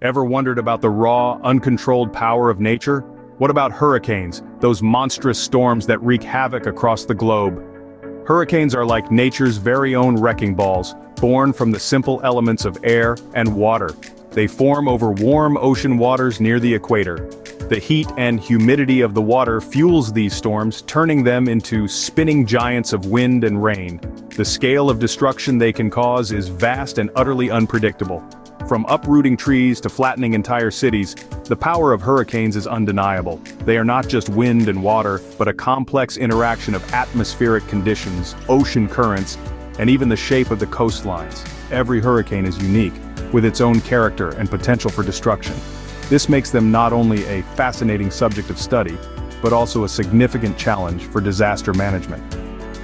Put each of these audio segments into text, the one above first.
Ever wondered about the raw, uncontrolled power of nature? What about hurricanes, those monstrous storms that wreak havoc across the globe? Hurricanes are like nature's very own wrecking balls, born from the simple elements of air and water. They form over warm ocean waters near the equator. The heat and humidity of the water fuels these storms, turning them into spinning giants of wind and rain. The scale of destruction they can cause is vast and utterly unpredictable. From uprooting trees to flattening entire cities, the power of hurricanes is undeniable. They are not just wind and water, but a complex interaction of atmospheric conditions, ocean currents, and even the shape of the coastlines. Every hurricane is unique, with its own character and potential for destruction. This makes them not only a fascinating subject of study, but also a significant challenge for disaster management.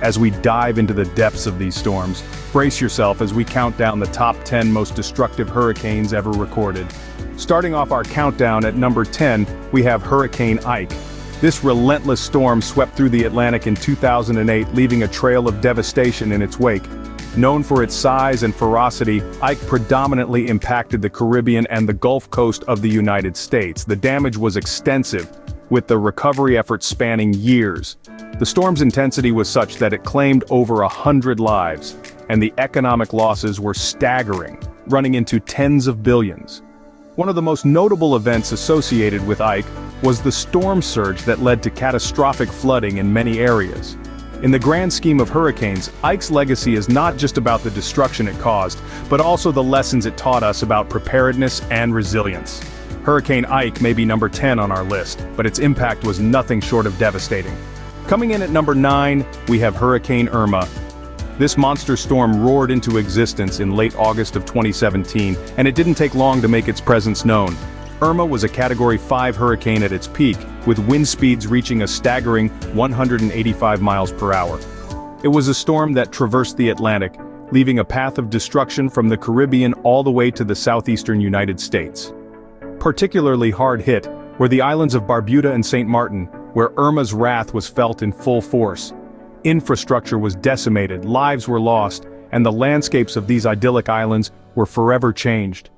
As we dive into the depths of these storms, brace yourself as we count down the top 10 most destructive hurricanes ever recorded. Starting off our countdown at number 10, we have Hurricane Ike. This relentless storm swept through the Atlantic in 2008, leaving a trail of devastation in its wake. Known for its size and ferocity, Ike predominantly impacted the Caribbean and the Gulf Coast of the United States. The damage was extensive, with the recovery efforts spanning years. The storm's intensity was such that it claimed over 100 lives, and the economic losses were staggering, running into tens of billions. One of the most notable events associated with Ike was the storm surge that led to catastrophic flooding in many areas. In the grand scheme of hurricanes, Ike's legacy is not just about the destruction it caused, but also the lessons it taught us about preparedness and resilience. Hurricane Ike may be number 10 on our list, but its impact was nothing short of devastating. Coming in at number 9, we have Hurricane Irma. This monster storm roared into existence in late August of 2017, and it didn't take long to make its presence known. Irma was a Category 5 hurricane at its peak, with wind speeds reaching a staggering 185 miles per hour. It was a storm that traversed the Atlantic, leaving a path of destruction from the Caribbean all the way to the southeastern United States. Particularly hard hit were the islands of Barbuda and St. Martin, where Irma's wrath was felt in full force. Infrastructure was decimated, lives were lost, and the landscapes of these idyllic islands were forever changed.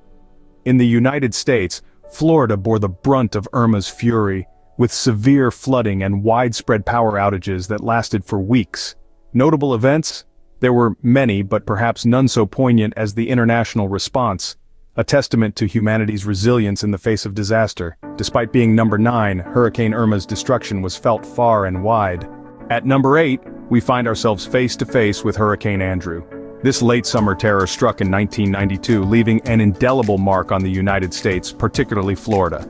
In the United States, Florida bore the brunt of Irma's fury, with severe flooding and widespread power outages that lasted for weeks. Notable events? There were many, but perhaps none so poignant as the international response, a testament to humanity's resilience in the face of disaster. Despite being number 9, Hurricane Irma's destruction was felt far and wide. At number 8, we find ourselves face to face with Hurricane Andrew. This late summer terror struck in 1992, leaving an indelible mark on the United States, particularly Florida.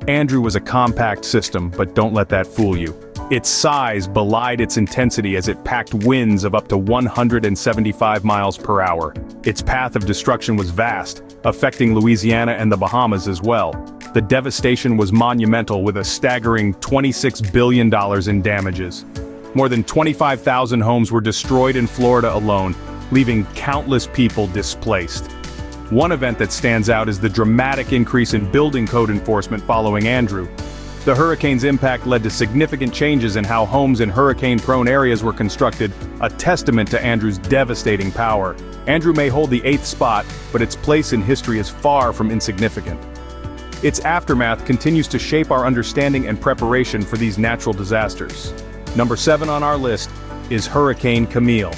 Andrew was a compact system, but don't let that fool you. Its size belied its intensity as it packed winds of up to 175 miles per hour. Its path of destruction was vast, affecting Louisiana and the Bahamas as well. The devastation was monumental, with a staggering $26 billion in damages. More than 25,000 homes were destroyed in Florida alone, leaving countless people displaced. One event that stands out is the dramatic increase in building code enforcement following Andrew. The hurricane's impact led to significant changes in how homes in hurricane-prone areas were constructed, a testament to Andrew's devastating power. Andrew may hold the 8th spot, but its place in history is far from insignificant. Its aftermath continues to shape our understanding and preparation for these natural disasters. Number 7 on our list is Hurricane Camille.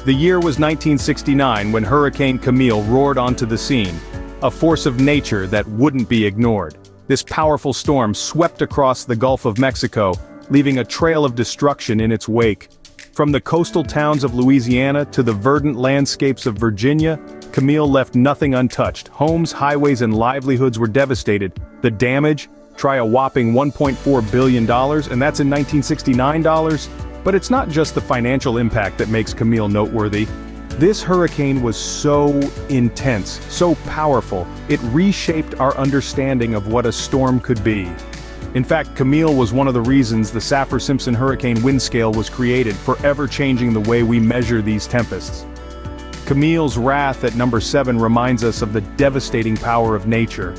The year was 1969 when Hurricane Camille roared onto the scene, a force of nature that wouldn't be ignored. This powerful storm swept across the Gulf of Mexico, leaving a trail of destruction in its wake. From the coastal towns of Louisiana to the verdant landscapes of Virginia, Camille left nothing untouched. Homes, highways, and livelihoods were devastated. The damage? Try a whopping $1.4 billion, and that's in 1969 dollars. But it's not just the financial impact that makes Camille noteworthy. This hurricane was so intense, so powerful, it reshaped our understanding of what a storm could be. In fact, Camille was one of the reasons the Saffir-Simpson hurricane wind scale was created, forever changing the way we measure these tempests. Camille's wrath at number 7 reminds us of the devastating power of nature,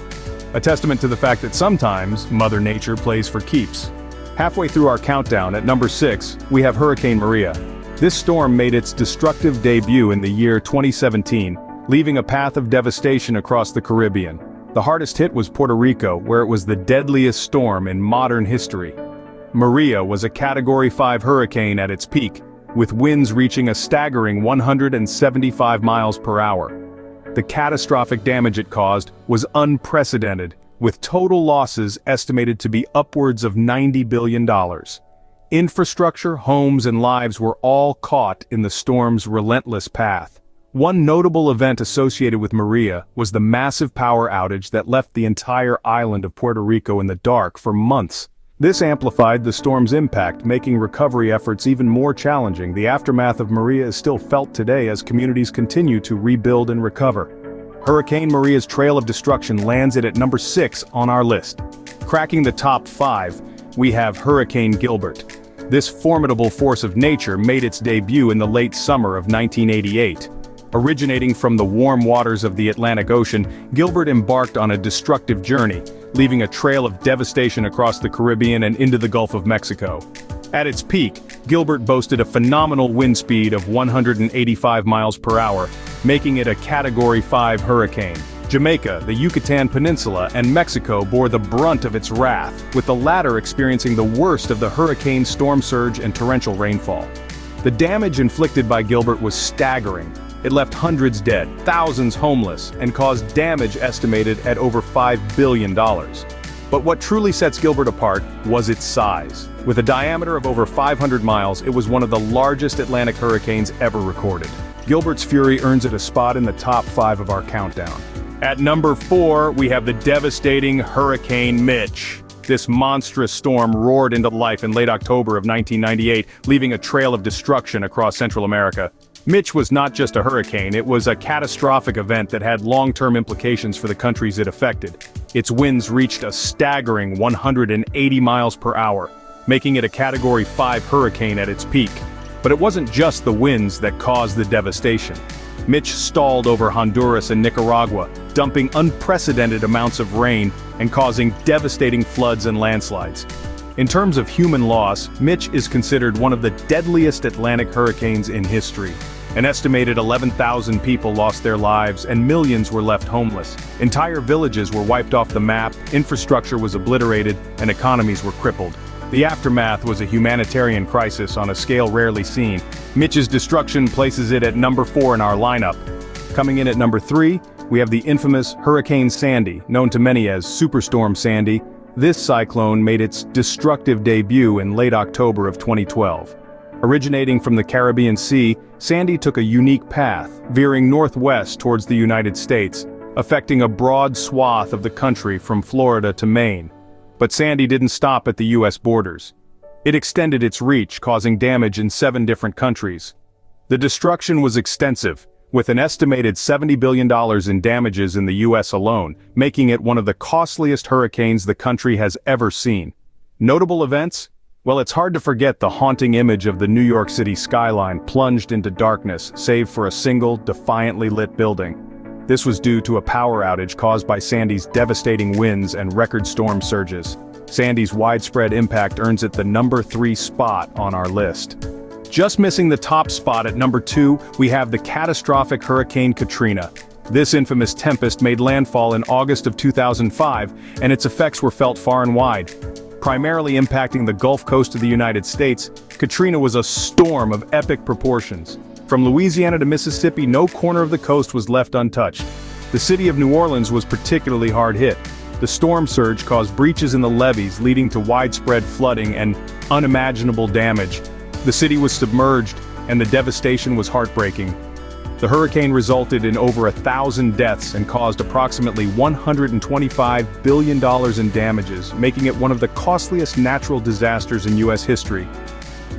a testament to the fact that sometimes Mother Nature plays for keeps. Halfway through our countdown, at number 6, we have Hurricane Maria. This storm made its destructive debut in the year 2017, leaving a path of devastation across the Caribbean. The hardest hit was Puerto Rico, where it was the deadliest storm in modern history. Maria was a Category 5 hurricane at its peak, with winds reaching a staggering 175 miles per hour. The catastrophic damage it caused was unprecedented, with total losses estimated to be upwards of $90 billion. Infrastructure, homes, and lives were all caught in the storm's relentless path. One notable event associated with Maria was the massive power outage that left the entire island of Puerto Rico in the dark for months. This amplified the storm's impact, making recovery efforts even more challenging. The aftermath of Maria is still felt today as communities continue to rebuild and recover. Hurricane Maria's trail of destruction lands it at number 6 on our list. Cracking the top 5, we have Hurricane Gilbert. This formidable force of nature made its debut in the late summer of 1988. Originating from the warm waters of the Atlantic Ocean, Gilbert embarked on a destructive journey, leaving a trail of devastation across the Caribbean and into the Gulf of Mexico. At its peak, Gilbert boasted a phenomenal wind speed of 185 miles per hour, making it a Category 5 hurricane. Jamaica, the Yucatan Peninsula, and Mexico bore the brunt of its wrath, with the latter experiencing the worst of the hurricane's storm surge and torrential rainfall. The damage inflicted by Gilbert was staggering. It left hundreds dead, thousands homeless, and caused damage estimated at over $5 billion. But what truly sets Gilbert apart was its size. With a diameter of over 500 miles, it was one of the largest Atlantic hurricanes ever recorded. Gilbert's fury earns it a spot in the top 5 of our countdown. At number 4, we have the devastating Hurricane Mitch. This monstrous storm roared into life in late October of 1998, leaving a trail of destruction across Central America. Mitch was not just a hurricane, it was a catastrophic event that had long-term implications for the countries it affected. Its winds reached a staggering 180 miles per hour, making it a Category 5 hurricane at its peak. But it wasn't just the winds that caused the devastation. Mitch stalled over Honduras and Nicaragua, dumping unprecedented amounts of rain and causing devastating floods and landslides. In terms of human loss, Mitch is considered one of the deadliest Atlantic hurricanes in history. An estimated 11,000 people lost their lives and millions were left homeless. Entire villages were wiped off the map, infrastructure was obliterated, and economies were crippled. The aftermath was a humanitarian crisis on a scale rarely seen. Mitch's destruction places it at number 4 in our lineup. Coming in at number 3, we have the infamous Hurricane Sandy, known to many as Superstorm Sandy. This cyclone made its destructive debut in late October of 2012. Originating from the Caribbean Sea, Sandy took a unique path, veering northwest towards the United States, affecting a broad swath of the country from Florida to Maine. But Sandy didn't stop at the U.S. borders. It extended its reach, causing damage in 7 different countries. The destruction was extensive, with an estimated $70 billion in damages in the U.S. alone, making it one of the costliest hurricanes the country has ever seen. Notable events? Well, it's hard to forget the haunting image of the New York City skyline plunged into darkness, save for a single, defiantly lit building. This was due to a power outage caused by Sandy's devastating winds and record storm surges. Sandy's widespread impact earns it the number 3 spot on our list. Just missing the top spot at number 2, we have the catastrophic Hurricane Katrina. This infamous tempest made landfall in August of 2005, and its effects were felt far and wide. Primarily impacting the Gulf Coast of the United States, Katrina was a storm of epic proportions. From Louisiana to Mississippi, no corner of the coast was left untouched. The city of New Orleans was particularly hard hit. The storm surge caused breaches in the levees, leading to widespread flooding and unimaginable damage. The city was submerged, and the devastation was heartbreaking. The hurricane resulted in over 1,000 deaths and caused approximately $125 billion in damages, making it one of the costliest natural disasters in U.S. history.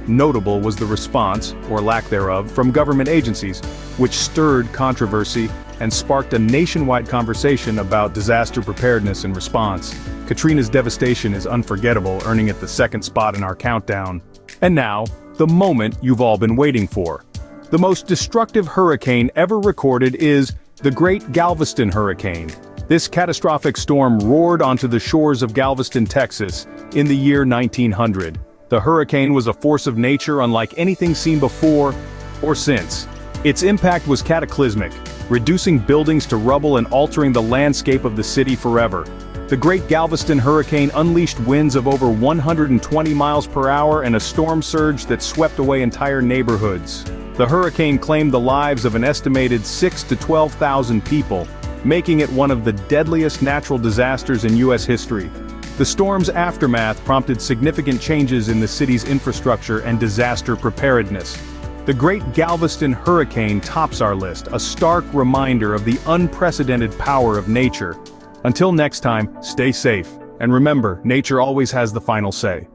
Notable was the response, or lack thereof, from government agencies, which stirred controversy and sparked a nationwide conversation about disaster preparedness and response. Katrina's devastation is unforgettable, earning it the 2nd spot in our countdown. And now, the moment you've all been waiting for. The most destructive hurricane ever recorded is the Great Galveston Hurricane. This catastrophic storm roared onto the shores of Galveston, Texas, in the year 1900. The hurricane was a force of nature unlike anything seen before or since. Its impact was cataclysmic, reducing buildings to rubble and altering the landscape of the city forever. The Great Galveston Hurricane unleashed winds of over 120 miles per hour and a storm surge that swept away entire neighborhoods. The hurricane claimed the lives of an estimated 6,000 to 12,000 people, making it one of the deadliest natural disasters in U.S. history. The storm's aftermath prompted significant changes in the city's infrastructure and disaster preparedness. The Great Galveston Hurricane tops our list, a stark reminder of the unprecedented power of nature. Until next time, stay safe, and remember, nature always has the final say.